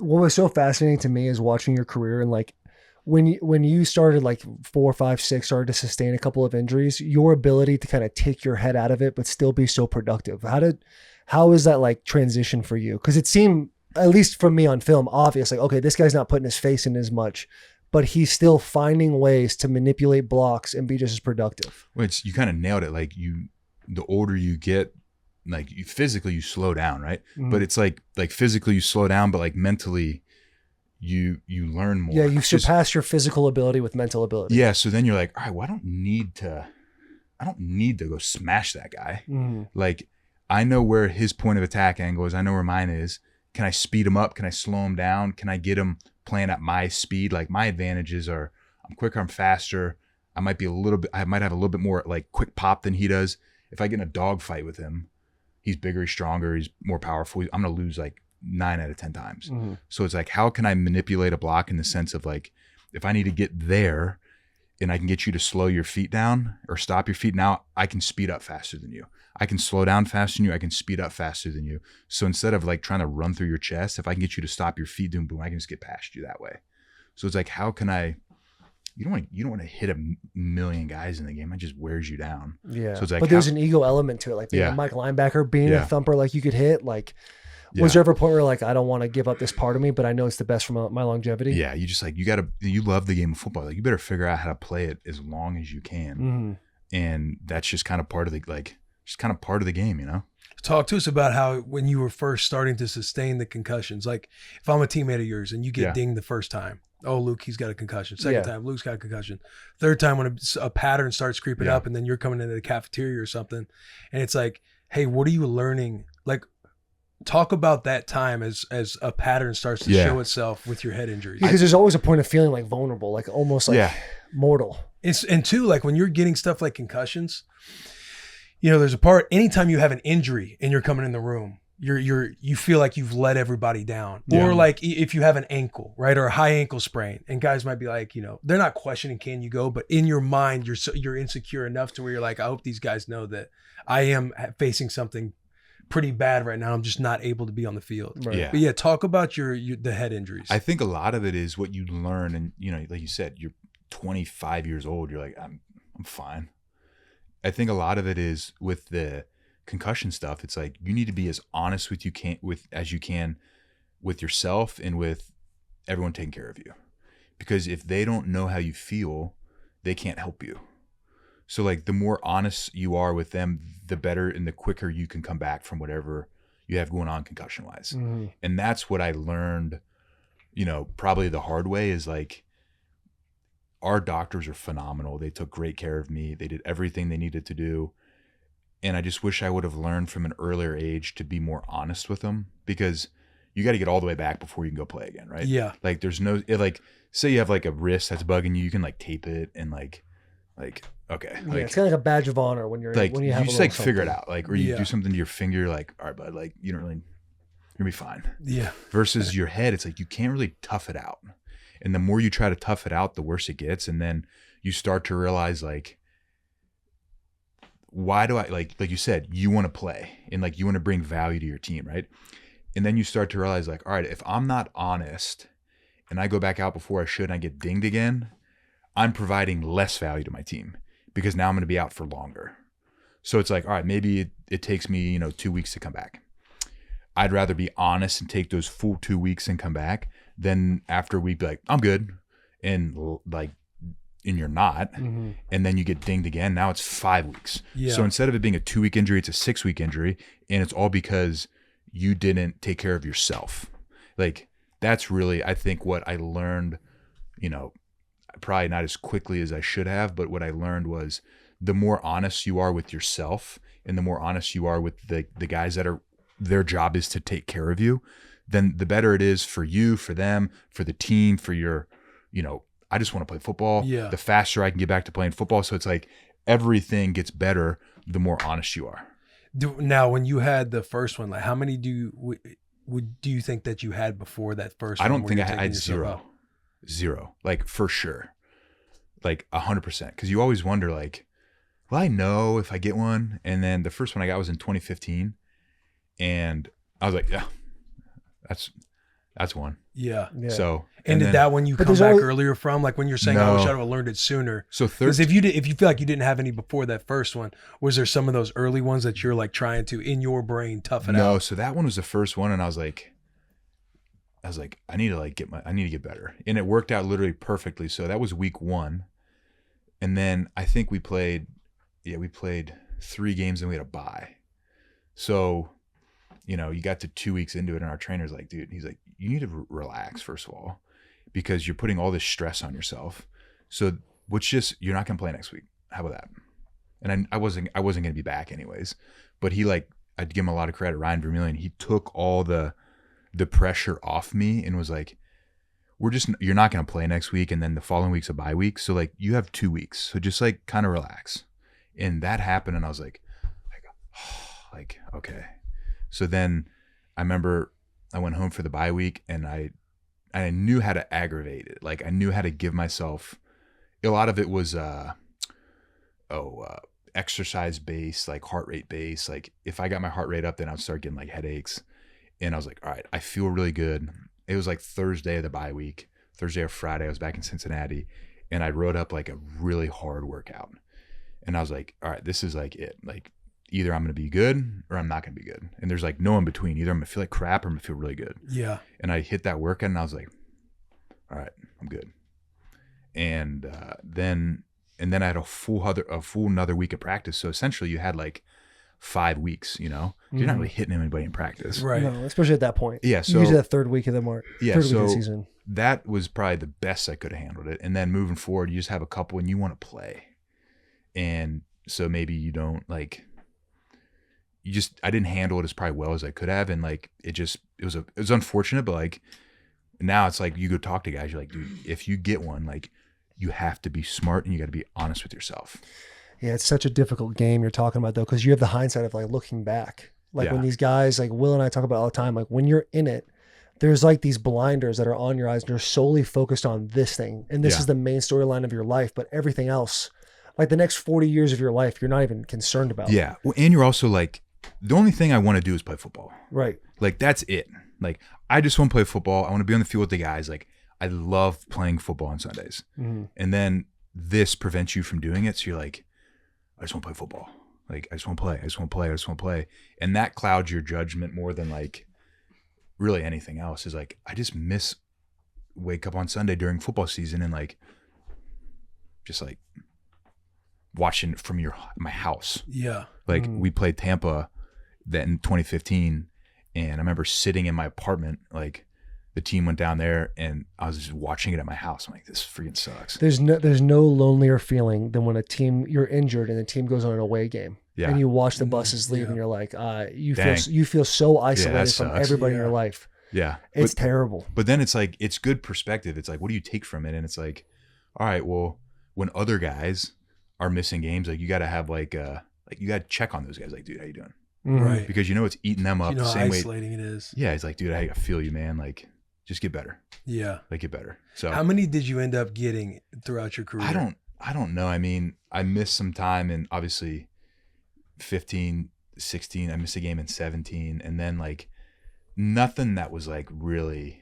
what was so fascinating to me is watching your career, and like when you started like 4, 5, 6, started to sustain a couple of injuries, your ability to kind of take your head out of it but still be so productive. How is that like transition for you? Because it seemed, at least from me on film, obvious, like, okay, this guy's not putting his face in as much, but he's still finding ways to manipulate blocks and be just as productive. Which you kind of nailed it. Like the older you get, like you physically you slow down, right? Mm. But it's like physically you slow down, but like mentally you learn more. Yeah, you surpass your physical ability with mental ability. Yeah, so then you're like, all right, well, I don't need to go smash that guy. Mm. Like I know where his point of attack angle is. I know where mine is. Can I speed him up? Can I slow him down? Can I get him playing at my speed? Like my advantages are I'm quicker, I'm faster. I might have a little bit more like quick pop than he does. If I get in a dog fight with him, he's bigger, he's stronger, he's more powerful. I'm going to lose like 9 out of 10 times. Mm-hmm. So it's like, how can I manipulate a block in the sense of like, if I need to get there and I can get you to slow your feet down or stop your feet, now I can speed up faster than you. I can slow down faster than you. I can speed up faster than you. So instead of like trying to run through your chest, if I can get you to stop your feet doing boom, I can just get past you that way. So it's like, how can I, you don't want to hit a million guys in the game. It just wears you down. Yeah. So it's like, but there's an ego element to it. Like being a Mike linebacker, being a thumper, like you could hit, like, was there ever a point where like, I don't want to give up this part of me, but I know it's the best for my longevity? Yeah. You just like, you love the game of football. Like you better figure out how to play it as long as you can. Mm-hmm. And that's just kind of part of the game, you know? Talk to us about how when you were first starting to sustain the concussions, like if I'm a teammate of yours and you get dinged the first time, oh, Luke, he's got a concussion. Second time, Luke's got a concussion. Third time when a pattern starts creeping up and then you're coming into the cafeteria or something and it's like, hey, what are you learning? Like, talk about that time as a pattern starts to show itself with your head injuries. Because there's always a point of feeling like vulnerable, like almost like mortal. And two, like when you're getting stuff like concussions, you know, there's a part, anytime you have an injury and you're coming in the room, you feel like you've let everybody down. Yeah. Or like if you have an ankle, right? Or a high ankle sprain, and guys might be like, you know, they're not questioning, can you go? But in your mind, you're insecure enough to where you're like, I hope these guys know that I am facing something pretty bad right now. I'm just not able to be on the field. Right. Yeah. But yeah, talk about the head injuries. I think a lot of it is what you learn. And, you know, like you said, you're 25 years old. You're like, I'm fine. I think a lot of it is with the concussion stuff. It's like, you need to be as honest as you can with yourself and with everyone taking care of you. Because if they don't know how you feel, they can't help you. So like the more honest you are with them, the better and the quicker you can come back from whatever you have going on concussion wise. Mm-hmm. And that's what I learned, you know, probably the hard way is like, our doctors are phenomenal. They took great care of me. They did everything they needed to do. And I just wish I would have learned from an earlier age to be more honest with them, because you got to get all the way back before you can go play again. Right. Yeah. Like there's no, like, say you have like a wrist that's bugging you, you can like tape it and like, okay. Yeah, like, it's kind of like a badge of honor when you're like, when you have just like figure it out. Like, or you do something to your finger, you're like, all right, bud, like you don't really, you're gonna be fine. Yeah. Versus your head, it's like, you can't really tough it out. And the more you try to tough it out, the worse it gets. And then you start to realize like, why do I like you said, you want to play and like, you want to bring value to your team. Right. And then you start to realize like, all right, if I'm not honest and I go back out before I should and I get dinged again, I'm providing less value to my team because now I'm going to be out for longer. So it's like, all right, maybe it takes me, 2 weeks to come back. I'd rather be honest and take those full 2 weeks and come back than after a week be like, I'm good. And you're not. Mm-hmm. And then you get dinged again. Now it's 5 weeks. Yeah. So instead of it being a 2 week injury, it's a 6 week injury. And it's all because you didn't take care of yourself. Like that's really, I think what I learned, probably not as quickly as I should have, but what I learned was the more honest you are with yourself and the more honest you are with the guys that are, their job is to take care of you, then the better it is for you, for them, for the team, for your, I just want to play football. Yeah. The faster I can get back to playing football. So it's like everything gets better the more honest you are. Now, when you had the first one, like how many do you think that you had before that first one? I don't think I had zero, like for sure, like 100%. Because you always wonder like, will I know if I get one? And then the first one I got was in 2015. And I was like, yeah, That's one. Yeah. Yeah. So And did then- that one you But come there's back always- earlier from? Like when you're saying, I wish No. I'd have learned it sooner. So Because if you feel like you didn't have any before that first one, was there some of those early ones that you're like trying to in your brain tough it no, out? so that one was the first one, and I was like, I need to get better, and it worked out literally perfectly. So that was week 1, and then I think we played 3 games and we had a bye. So, you got to 2 weeks into it, and our trainer's like, dude, he's like, you need to relax first of all, because you're putting all this stress on yourself. So you're not gonna play next week. How about that? And I wasn't gonna be back anyways, but I'd give him a lot of credit. Ryan Vermillion, he took all the pressure off me and was like, you're not going to play next week. And then the following week's a bye week. So like you have 2 weeks. So just like kind of relax. And that happened. And I was like, okay. So then I remember I went home for the bye week, and I knew how to aggravate it. Like I knew how to give myself, a lot of it was, exercise based, like heart rate based. Like if I got my heart rate up, then I'd start getting like headaches. And I was like, all right, I feel really good. It was like Thursday of the bye week, Thursday or Friday. I was back in Cincinnati, and I wrote up like a really hard workout. And I was like, all right, this is like it. Like either I'm going to be good or I'm not going to be good. And there's like no in between. Either I'm going to feel like crap or I'm going to feel really good. Yeah. And I hit that workout, and I was like, all right, I'm good. And then I had a full another week of practice. So essentially you had like 5 weeks, you're not really hitting anybody in practice. Right. No, especially at that point. Yeah. So usually the third week of the third week of the season. That was probably the best I could have handled it. And then moving forward, you just have a couple and you want to play. And so maybe you don't like, I didn't handle it as probably well as I could have. And like, it was unfortunate, but like now it's like you go talk to guys, you're like, dude, if you get one, like you have to be smart and you got to be honest with yourself. Yeah, it's such a difficult game you're talking about though, because you have the hindsight of like looking back. Like when these guys, like Will and I talk about all the time, like when you're in it, there's like these blinders that are on your eyes and you're solely focused on this thing. And this is the main storyline of your life, but everything else, like the next 40 years of your life, you're not even concerned about. Yeah. Well, and you're also like, the only thing I want to do is play football. Right. Like that's it. Like I just want to play football. I want to be on the field with the guys. Like I love playing football on Sundays. Mm-hmm. And then this prevents you from doing it. So you're like, I just want to play football. Like I just want to play. I just want to play. I just want to play. And that clouds your judgment more than like really anything else. Is like I just wake up on Sunday during football season and like just like watching from my house. Yeah. Like we played Tampa that in 2015, and I remember sitting in my apartment, like the team went down there and I was just watching it at my house. I'm like, this freaking sucks. There's no lonelier feeling than when you're injured and the team goes on an away game. Yeah. And you watch the buses leave and you're like, you feel so isolated from everybody in your life. Yeah. It's terrible. But then it's like, it's good perspective. It's like, what do you take from it? And it's like, all right, well, when other guys are missing games, like you got to have you got to check on those guys. Like, dude, how you doing? Right. Because it's eating them up the same way. way. Isolating it is. Yeah. It's like, dude, I feel you, man. Like, just get better. Yeah. Like get better. So how many did you end up getting throughout your career? I don't know. I mean, I missed some time in obviously 15, 16. I missed a game in 17. And then like nothing that was like really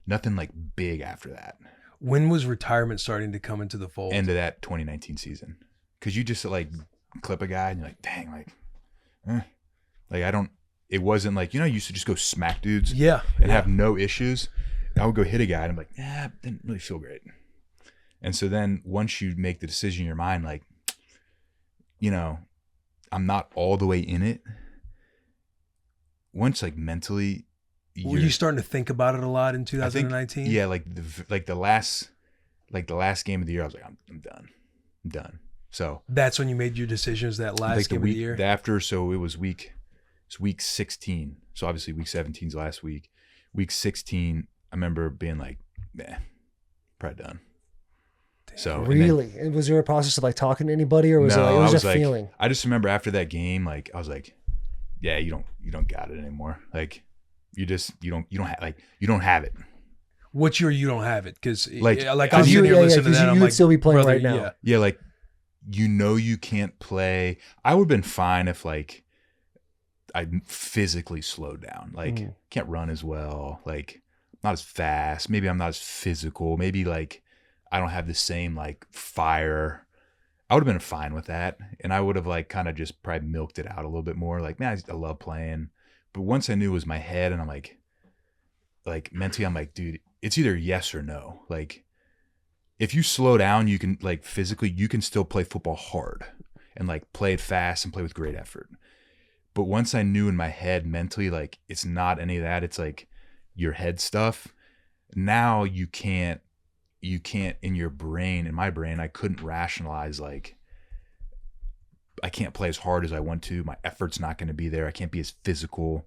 nothing like big after that. When was retirement starting to come into the fold? End of that 2019 season. Cause you just like clip a guy and you're like, dang, like, it wasn't like, you used to just go smack dudes and have no issues. I would go hit a guy and I'm like, didn't really feel great. And so then once you make the decision in your mind, like, I'm not all the way in it. Once like mentally, were you starting to think about it a lot in 2019? Yeah. Like the last game of the year, I was like, I'm done. So that's when you made your decisions that last game of the year? After, so it was week 16. So obviously week 17 is last week. Week 16, I remember being like, probably done. Damn. So really, and was there a process of like talking to anybody, or was it just a feeling? I just remember after that game, like I was like, yeah, you don't got it anymore. Like you don't have it. What's your you don't have it? Because like I'm sitting here listening to that. You I'm would like, still be playing brother, right now. Yeah, like you can't play. I would have been fine if like I physically slowed down. Like can't run as well. Like not as fast. Maybe I'm not as physical. Maybe like I don't have the same like fire. I would have been fine with that. And I would have like kind of just probably milked it out a little bit more. Like, man, I love playing. But once I knew it was my head and I'm like mentally, I'm like, dude, it's either yes or no. Like if you slow down, you can like physically, you can still play football hard and like play it fast and play with great effort. But once I knew in my head mentally, like it's not any of that. It's like your head stuff. Now you can't in your brain, in my brain, I couldn't rationalize like I can't play as hard as I want to. My effort's not going to be there. I can't be as physical.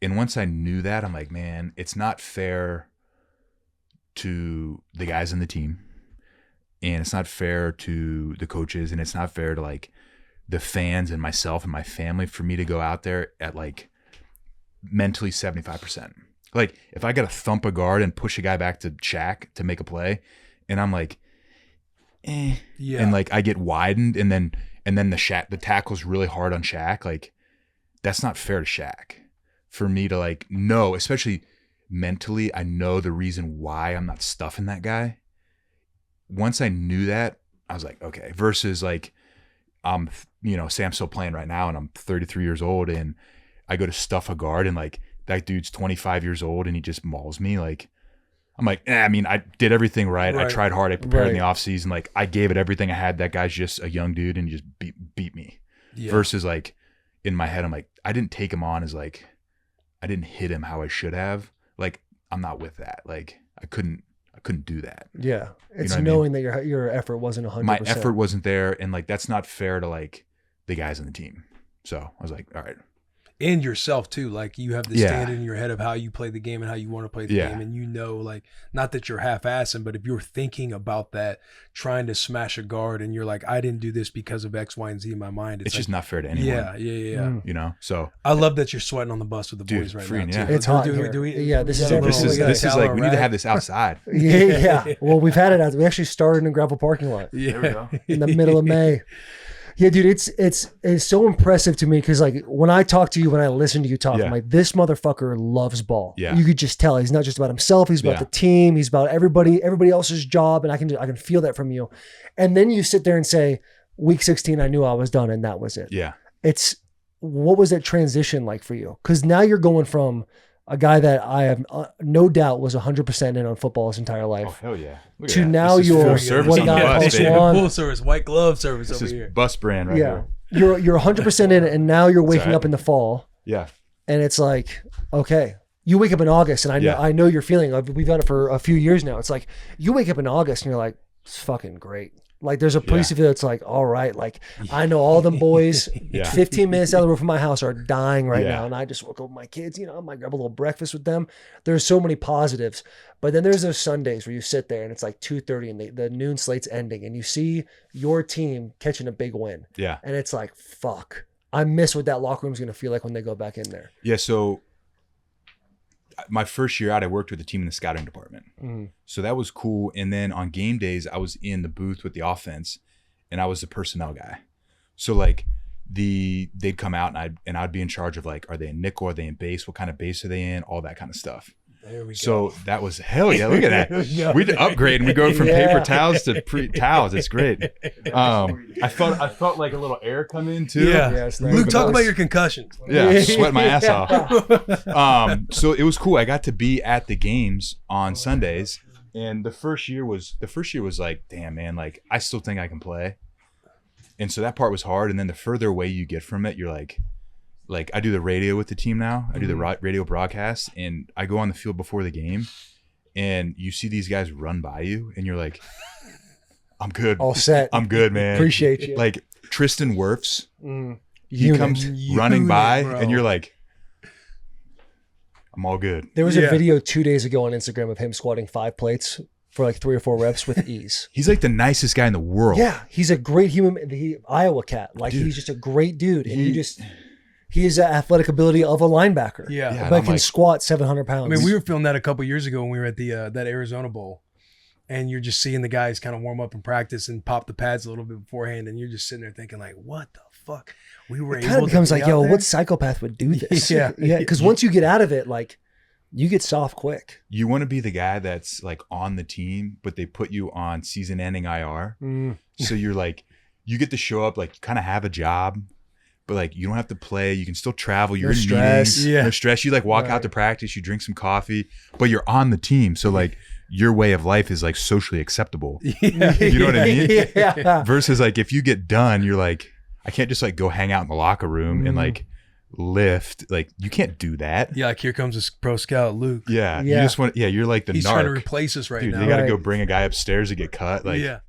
And once I knew that, I'm like, man, it's not fair to the guys on the team. And it's not fair to the coaches. And it's not fair to like the fans and myself and my family for me to go out there at like mentally 75%. Like if I got to thump a guard and push a guy back to Shaq to make a play and I'm like, and like I get widened and then the tackle's really hard on Shaq. Like that's not fair to Shaq for me to like know, especially mentally, I know the reason why I'm not stuffing that guy. Once I knew that, I was like, okay, versus like, say I'm still playing right now and I'm 33 years old and I go to stuff a guard and like that dude's 25 years old and he just mauls me. Like, I'm like, I mean, I did everything right. I tried hard. I prepared in the off season. Like I gave it everything I had. That guy's just a young dude and he just beat me. Yeah. Versus like in my head, I'm like, I didn't take him on as like, I didn't hit him how I should have. Like, I'm not with that. Like I couldn't do that. Yeah. It's knowing that your effort wasn't 100%. My effort wasn't there. And like, that's not fair to like the guys on the team. So I was like, all right. And yourself too. Like you have the standard in your head of how you play the game and how you want to play the game. And you know, like, not that you're half-assing, but if you're thinking about that, trying to smash a guard and you're like, I didn't do this because of X, Y, and Z in my mind. It's like, just not fair to anyone. Yeah. You know, so. I love that you're sweating on the bus with the boys right now. It's hot here. This is like, we need to have this outside. Yeah. Well, we've had it out. We actually started in a gravel parking lot. Yeah. There we go. In the middle of May. Yeah, dude, it's so impressive to me because like when I talk to you, when I listen to you talk, I'm like, this motherfucker loves ball. Yeah. You could just tell he's not just about himself, he's about the team, he's about everybody else's job, and I can feel that from you. And then you sit there and say, week 16, I knew I was done, and that was it. Yeah. What was that transition like for you? Because now you're going from a guy that I have no doubt was 100% in on football his entire life. Oh, hell yeah. To now you're one guy full service, white glove service this over here. Bus brand right here. You're 100% in it, and now you're waking up in the fall. Yeah. And it's like, okay, you wake up in August, and I know your feeling. We've done it for a few years now. It's like you wake up in August, and you're like, it's fucking great. Like there's a place of it that's like, all right, like I know all them boys 15 minutes down the road from my house are dying right now. And I just woke up with my kids, I might grab a little breakfast with them. There's so many positives. But then there's those Sundays where you sit there and it's like 2:30 and the noon slate's ending and you see your team catching a big win. Yeah. And it's like, fuck, I miss what that locker room's going to feel like when they go back in there. Yeah. So my first year out, I worked with a team in the scouting department. Mm-hmm. So that was cool. And then on game days, I was in the booth with the offense and I was the personnel guy. So like they'd come out and I'd be in charge of like, are they in nickel? Are they in base? What kind of base are they in? All that kind of stuff. There we go. So that was hell yeah. Look at that. We'd upgrade and we go from paper towels to towels. It's great. I felt like a little air come in too. Yeah. Luke, talk about your concussions. Yeah. Sweat my ass off. So it was cool. I got to be at the games on Sundays. And the first year was like, damn man, like I still think I can play. And so that part was hard. And then the further away you get from it, you're like I do the radio with the team now. I do the radio broadcast and I go on the field before the game and you see these guys run by you and you're like, I'm good. All set. I'm good, man. Appreciate you. Like Tristan Wirfs, he comes running by and you're like, I'm all good. There was a video 2 days ago on Instagram of him squatting 5 plates for like 3 or 4 reps with ease. He's like the nicest guy in the world. Yeah. He's a great human. Iowa cat. Like he's just a great dude. And he has the athletic ability of a linebacker. Yeah. But can squat 700 pounds. I mean, we were filming that a couple years ago when we were at the that Arizona Bowl. And you're just seeing the guys kind of warm up and practice and pop the pads a little bit beforehand. And you're just sitting there thinking like, what the fuck? We were able to. It kind of becomes like, yo, what psychopath would do this? Yeah. Because once you get out of it, like you get soft quick. You want to be the guy that's like on the team, but they put you on season-ending IR. So you're like, you get to show up, like you kind of have a job, but like you don't have to play. You can still travel. You're No in stress. meetings. No stress. You like walk out to practice. You drink some coffee, but you're on the team. So like your way of life is like socially acceptable. Yeah. You know what I mean? Yeah. Versus like if you get done, you're like, I can't just like go hang out in the locker room and like lift. Like you can't do that. Yeah, like here comes this pro scout, Luke. Yeah. You Yeah. just want, you're like the He's narc. trying to replace us right Dude, now. they got to Right. go bring a guy upstairs to get cut. Like, Yeah.